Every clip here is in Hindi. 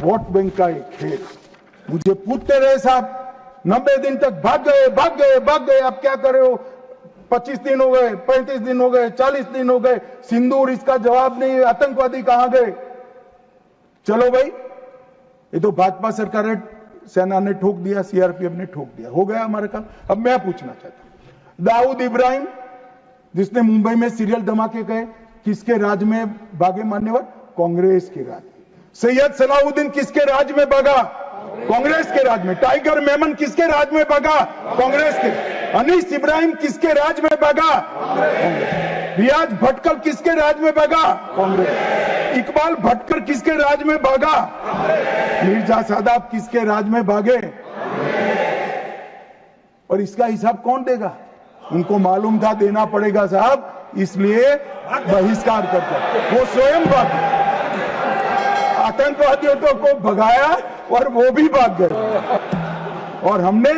वोट बैंक का एक खेल। मुझे पूछते रहे साहब 90 दिन तक भाग गए, आप क्या कर रहे हो? 25 दिन हो गए, 35 दिन हो गए, 40 दिन हो गए, सिंदूर इसका जवाब नहीं, आतंकवादी कहां गए? चलो भाई, ये तो भाजपा सरकार है, सेना ने ठोक दिया, सीआरपीएफ ने ठोक दिया, हो गया हमारा काम। अब मैं पूछना चाहता हूं, दाऊद इब्राहिम जिसने मुंबई में सीरियल धमाके गए, किसके राज में भागे मान्यवर? कांग्रेस के राज में। सैयद सलाउद्दीन किसके राज में भागा? कांग्रेस के राज में। टाइगर मेमन किसके राज में भागा? कांग्रेस के। अनीस इब्राहिम किसके राज में भागा? कांग्रेस। रियाज भटकल किसके राज में भागा? कांग्रेस। इकबाल भटकर किसके राज में भागा? मिर्जा सादाब किसके राज में भागे? और इसका हिसाब कौन देगा? उनको मालूम था देना पड़ेगा साहब, इसलिए बहिष्कार करते। वो स्वयं भागे, आतंकवादियों को भगाया और वो भी भाग गए। और हमने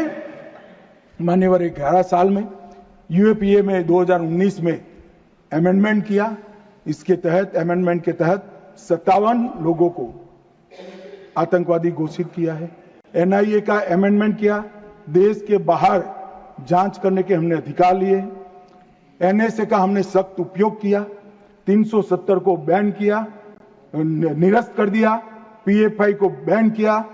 मान्यवर 11 साल में यूएपीए में 2019 में अमेंडमेंट किया। इसके तहत, अमेंडमेंट के तहत 57 लोगों को आतंकवादी घोषित किया है। एनआईए का अमेंडमेंट किया, देश के बाहर जांच करने के हमने अधिकार लिए। एनएसए का हमने सख्त उपयोग किया, 370 को बैन किया, निरस्त कर दिया, पीएफआई को बैन किया,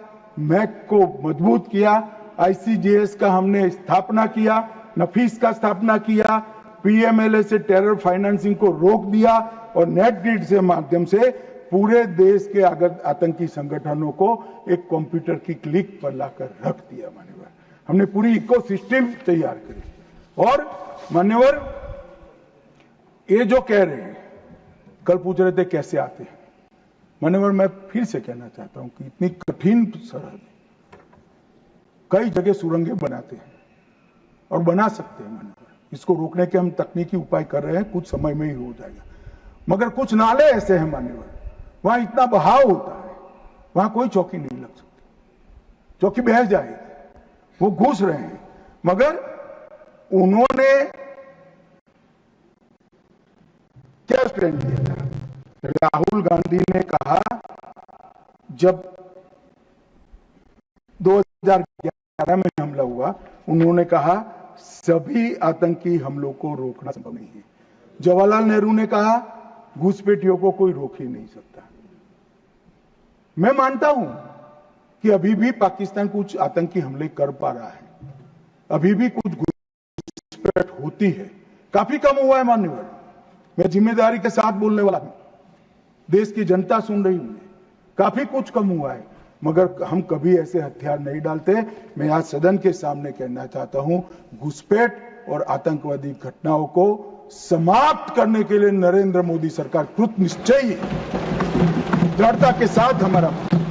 मैक को मजबूत किया, आईसीजेएस का हमने स्थापना किया, नफीस का स्थापना किया, पीएमएलए से टेरर फाइनेंसिंग को रोक दिया और नेट ग्रिड से माध्यम से पूरे देश के आतंकी संगठनों को एक कंप्यूटर की क्लिक पर लाकर रख दिया। मान्यवर, हमने पूरी इकोसिस्टम तैयार करी। और मान्यवर, ये जो कह रहे हैं, कल पूछ रहे थे कैसे आते हैं, मान्यवर मैं फिर से कहना चाहता हूं कि इतनी कठिन सरहद, कई जगह सुरंगें बनाते हैं और बना सकते हैं। मान्यवर, इसको रोकने के हम तकनीकी उपाय कर रहे हैं, कुछ समय में ही हो जाएगा। मगर कुछ नाले ऐसे हैं मान्यवर, वहां इतना बहाव होता है, वहां कोई चौकी नहीं लग सकती, चौकी बह जाएगी। वो घुस रहे हैं, मगर उन्होंने क्या स्टैंड लिया था? राहुल गांधी ने कहा, जब 2011 में हमला हुआ, उन्होंने कहा सभी आतंकी हमलों को रोकना संभव नहीं है। जवाहरलाल नेहरू ने कहा घुसपैठियों को कोई रोक ही नहीं सकता। मैं मानता हूं कि अभी भी पाकिस्तान कुछ आतंकी हमले कर पा रहा है, अभी भी कुछ घुसपैठ होती है, काफी कम हुआ है मान्यवर। मैं जिम्मेदारी के साथ बोलने वाला हूं, देश की जनता सुन रही है, काफी कुछ कम हुआ है, मगर हम कभी ऐसे हथियार नहीं डालते। मैं आज सदन के सामने कहना चाहता हूं, घुसपैठ और आतंकवादी घटनाओं को समाप्त करने के लिए नरेंद्र मोदी सरकार कृत निश्चयी, दृढ़ता के साथ हमारा